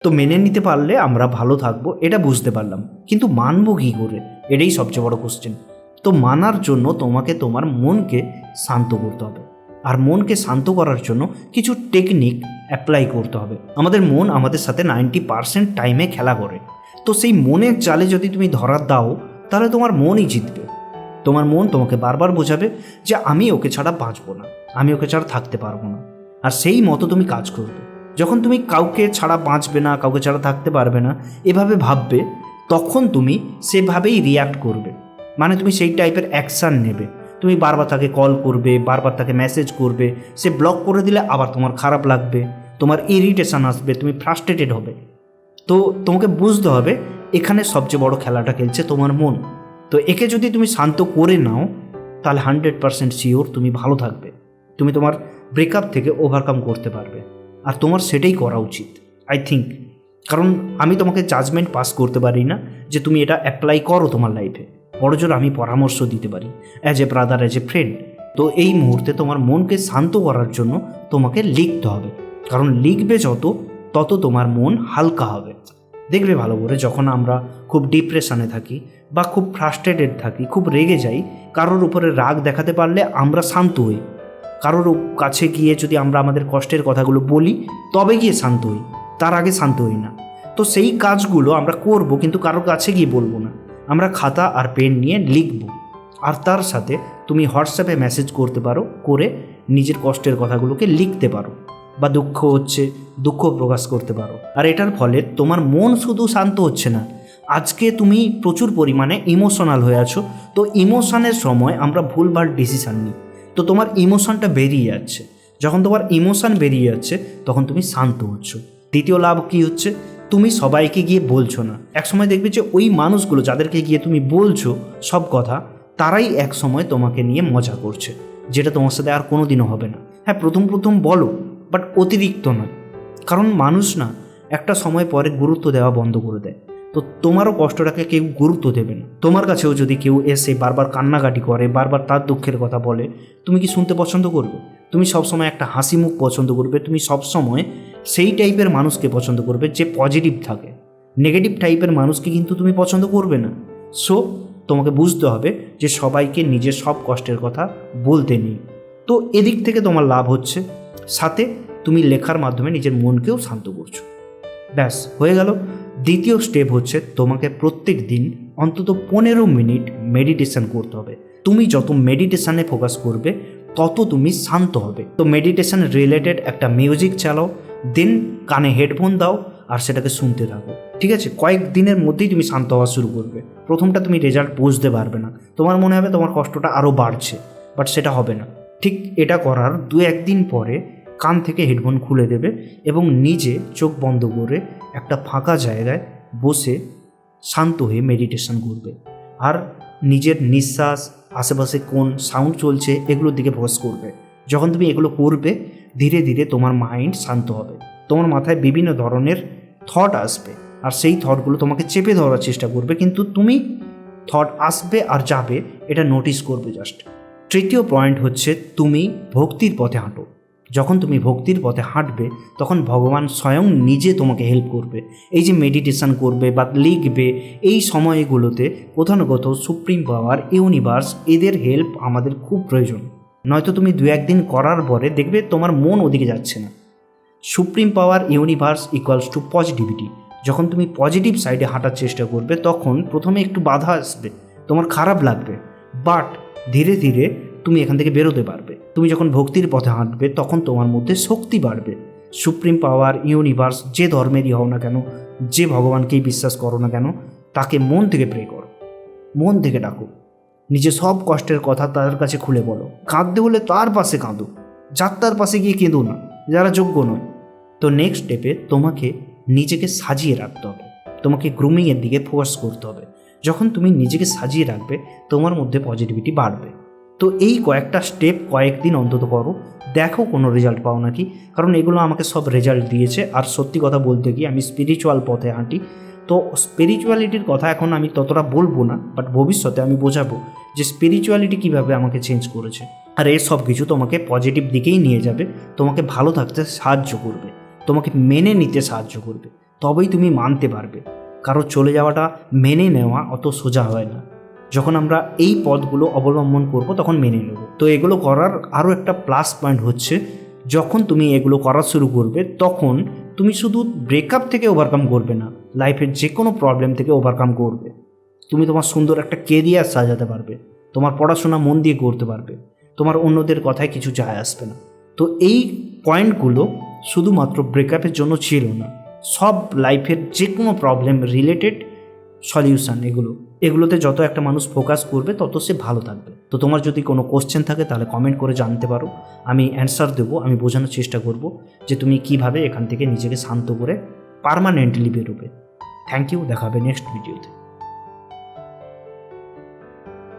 তো মেনে নিতে পারলে আমরা ভালো থাকবো, এটা বুঝতে পারলাম, কিন্তু মানবো কী করে? এটাই সবচেয়ে বড় কোশ্চেন। তো মানার জন্য তোমাকে তোমার মনকে শান্ত করতে হবে, আর মনকে শান্ত করার জন্য কিছু টেকনিক অ্যাপ্লাই করতে হবে। আমাদের মন আমাদের সাথে 90% টাইমে খেলা করে। তো সেই মনের জালে যদি তুমি ধরা দাও, তাহলে তোমার মনই জিতবে। তোমার মন তোমাকে বারবার বোঝাবে যে আমি ওকে ছাড়া বাঁচবো না, আমি ওকে ছাড়া থাকতে পারবো না, আর সেই মতো তুমি কাজ করবে। যখন তুমি কাউকে ছাড়া বাঁচবে না, কাউকে ছাড়া থাকতে পারবে না এভাবে ভাববে, তখন তুমি সেভাবেই রিয়াক্ট করবে। মানে তুমি সেই টাইপের অ্যাকশান নেবে। তুমি বারবার তাকে কল করবে, বারবার তাকে মেসেজ করবে, সে ব্লক করে দিলে আবার তোমার খারাপ লাগবে, তোমার ইরিটেশন আসবে, তুমি ফ্রাস্ট্রেটেড হবে। তো তোমাকে বুঝতে হবে এখানে সবচেয়ে বড় খেলাটা খেলছে তোমার মন। তো একে যদি তুমি শান্ত করে নাও, তাহলে 100% শিওর তুমি ভালো থাকবে, তুমি তোমার ব্রেকআপ থেকে ওভারকাম করতে পারবে। আর তোমার সেটাই করা উচিত, আই থিঙ্ক। কারণ আমি তোমাকে জাজমেন্ট পাস করতে পারি না যে তুমি এটা অ্যাপ্লাই করো তোমার লাইফে। বড়জোর আমি পরামর্শ দিতে পারি as a brother, as a friend. তো এই মুহূর্তে তোমার মনকে শান্ত করার জন্য তোমাকে লিখতে হবে, কারণ লিখবে যত, তত তোমার মন হালকা হবে। দেখবে ভালো করে, যখন আমরা খুব ডিপ্রেশনে থাকি বা খুব ফ্রাস্ট্রেটেড থাকি, খুব রেগে যাই, কারোর উপরে রাগ দেখাতে পারলে আমরা শান্ত হই। কারোর কাছে গিয়ে যদি আমরা আমাদের কষ্টের কথাগুলো বলি, তবে গিয়ে শান্ত হই, তার আগে শান্ত হই না। তো সেই কাজগুলো আমরা করব, কিন্তু কারোর কাছে গিয়ে বলবো না। আমরা খাতা আর পেন নিয়ে লিখব, আর তার সাথে তুমি হোয়াটসঅ্যাপে মেসেজ করতে পারো, করে নিজের কষ্টের কথাগুলোকে লিখতে পারো, বা দুঃখ হচ্ছে দুঃখ প্রকাশ করতে পারো। আর এটার ফলে তোমার মন শুধু শান্ত হচ্ছে না, আজকে তুমি প্রচুর পরিমাণে ইমোশনাল হয়ে আছো। তো ইমোশনের সময় আমরা ভুলভাল ডিসিশান নিই, তো তোমার ইমোশনটা বেরিয়ে যাচ্ছে। যখন তোমার ইমোশন বেরিয়ে যাচ্ছে, তখন তুমি শান্ত হচ্ছ। দ্বিতীয় লাভ কী হচ্ছে? তুমি সবাইকে গিয়ে বলছো না। একসময় দেখবে যে ওই মানুষগুলো যাদেরকে গিয়ে তুমি বলছো সব কথা, তারাই এক সময় তোমাকে নিয়ে মজা করছে, যেটা তোমার সাথে আর কোনো দিনও হবে না। হ্যাঁ, প্রথম প্রথম বলো, বাট অতিরিক্ত নয়। কারণ মানুষ না একটা সময় পরে গুরুত্ব দেওয়া বন্ধ করে দেয়। তো তোমারও কষ্টটাকে কেউ গুরুত্ব দেবে না। তোমার কাছেও যদি কেউ এসে বারবার কান্নাকাটি করে, বারবার তার দুঃখের কথা বলে, তুমি কি শুনতে পছন্দ করবে? তুমি সবসময় একটা হাসি মুখ পছন্দ করবে, তুমি সবসময় সেই টাইপের মানুষকে পছন্দ করবে যে পজিটিভ থাকে। নেগেটিভ টাইপের মানুষকে কিন্তু তুমি পছন্দ করবে না। সো তোমাকে বুঝতে হবে যে সবাইকে নিজের সব কষ্টের কথা বলতে নেই। তো এদিক থেকে তোমার লাভ হচ্ছে, সাথে তুমি লেখার মাধ্যমে নিজের মনকেও শান্ত করছো। ব্যাস হয়ে গেল। দ্বিতীয় স্টেপ হচ্ছে তোমাকে প্রত্যেক দিন অন্তত 15 মিনিট মেডিটেশন করতে হবে। তুমি যত মেডিটেশানে ফোকাস করবে, তত তুমি শান্ত হবে। তো মেডিটেশন রিলেটেড একটা মিউজিক চালাও, দেন কানে হেডফোন দাও আর সেটাকে শুনতে থাকো। ঠিক আছে? কয়েক দিনের মধ্যেই তুমি শান্ত হওয়া শুরু করবে। প্রথমটা তুমি রেজাল্ট বুঝতে পারবে না, তোমার মনে হবে তোমার কষ্টটা আরও বাড়ছে, বাট সেটা হবে না। ঠিক এটা করার 2-1 দিন পরে কান থেকে হেডফোন খুলে দেবে এবং নিজে চোখ বন্ধ করে একটা ফাঁকা জায়গায় বসে শান্ত হয়ে মেডিটেশন করবে। আর নিজের নিঃশ্বাস, আশেপাশে কোন সাউন্ড চলছে, এগুলোর দিকে ফোকাস করবে। যখন তুমি এগুলো করবে, ধীরে ধীরে তোমার মাইন্ড শান্ত হবে। তোমার মাথায় বিভিন্ন ধরনের থট আসবে, আর সেই থটগুলো তোমাকে চেপে ধরার চেষ্টা করবে, কিন্তু তুমি থট আসবে আর যাবে, এটা নোটিস করবে জাস্ট। তৃতীয় পয়েন্ট হচ্ছে তুমি ভক্তির পথে হাঁটো। যখন তুমি ভক্তির পথে হাঁটবে, তখন ভগবান স্বয়ং নিজে তোমাকে হেল্প করবে। এই যে মেডিটেশন করবে বা লিখবে, এই সময়গুলোতে কোথাও না কোথাও সুপ্রিম পাওয়ার, ইউনিভার্স, এদের হেল্প আমাদের খুব প্রয়োজন। নয়তো তুমি 2-1 দিন করার পরে দেখবে তোমার মন ওদিকে যাচ্ছে না। Supreme power, universe equals to positivity. যখন তুমি পজিটিভ সাইডে হাঁটার চেষ্টা করবে, তখন প্রথমে একটু বাধা আসবে, তোমার খারাপ লাগবে, বাট ধীরে ধীরে তুমি এখান থেকে বেরোতে পারবে। তুমি যখন ভক্তির পথে হাঁটবে, তখন তোমার মধ্যে শক্তি বাড়বে। সুপ্রিম পাওয়ার, ইউনিভার্স, যে ধর্মেরই হও না কেন, যে ভগবানকেই বিশ্বাস করো না কেন, তাকে মন থেকে প্রে করো, মন থেকে ডাকো, নিজে সব কষ্টের কথা তার কাছে খুলে বলো। কাঁদতে হলে তার পাশে কাঁদো, যাত্রার পাশে গিয়ে কেঁদো না, যারা যোগ্য নয়। তো নেক্সট স্টেপে তোমাকে নিজেকে সাজিয়ে রাখতে হবে, তোমাকে গ্রুমিংয়ের দিকে ফোকাস করতে হবে। যখন তুমি নিজেকে সাজিয়ে রাখবে, তোমার মধ্যে পজিটিভিটি বাড়বে। তো এই কয়েকটা স্টেপ কয়েকদিন অন্তত করো, দেখো কোনো রেজাল্ট পাও নাকি। কারণ এগুলো আমাকে সব রেজাল্ট দিয়েছে। আর সত্যি কথা বলতে কি, আমি স্পিরিচুয়াল পথে হাঁটি। তো স্পিরিচুয়ালিটির কথা এখন আমি ততটা বলবো না, বাট ভবিষ্যতে আমি বোঝাবো যে স্পিরিচুয়ালিটি কীভাবে আমাকে চেঞ্জ করেছে। আর এই সব কিছু তোমাকে পজিটিভ দিকেই নিয়ে যাবে, তোমাকে ভালো থাকতে সাহায্য করবে, তোমাকে মেনে নিতে সাহায্য করবে। তবেই তুমি মানতে পারবে। কারো চলে যাওয়াটা মেনে নেওয়া অত সোজা হয় না। যখন আমরা এই পথগুলো অবলম্বন করব তখন মেনে নেব। তো এগুলো করার আরও একটা প্লাস পয়েন্ট হচ্ছে, যখন তুমি এগুলো করা শুরু করবে তখন তুমি শুধু ব্রেকআপ থেকে ওভারকাম করবে না, লাইফের যে কোনো প্রবলেম থেকে ওভারকাম করবে। তুমি তোমার সুন্দর একটা কেরিয়ার সাজাতে পারবে, তোমার পড়াশোনা মন দিয়ে করতে পারবে, তোমার অন্যদের কথায় কিছু যায় আসবে না। তো এই পয়েন্টগুলো শুধুমাত্র ব্রেকআপের জন্য ছিল না, সব লাইফের যে কোনো প্রবলেম রিলেটেড সলিউশন এগুলোতে যত একটা মানুষ ফোকাস করবে তত সে ভালো থাকবে। তো তোমার যদি কোনো কোশ্চেন থাকে তাহলে কমেন্ট করে জানতে পারো, আমি অ্যান্সার দেবো, আমি বোঝানোর চেষ্টা করব যে তুমি কিভাবে এখান থেকে নিজেকে শান্ত করে পার্মানেন্টলি বেরোবে। থ্যাংক ইউ, দেখা হবে নেক্সট ভিডিওতে।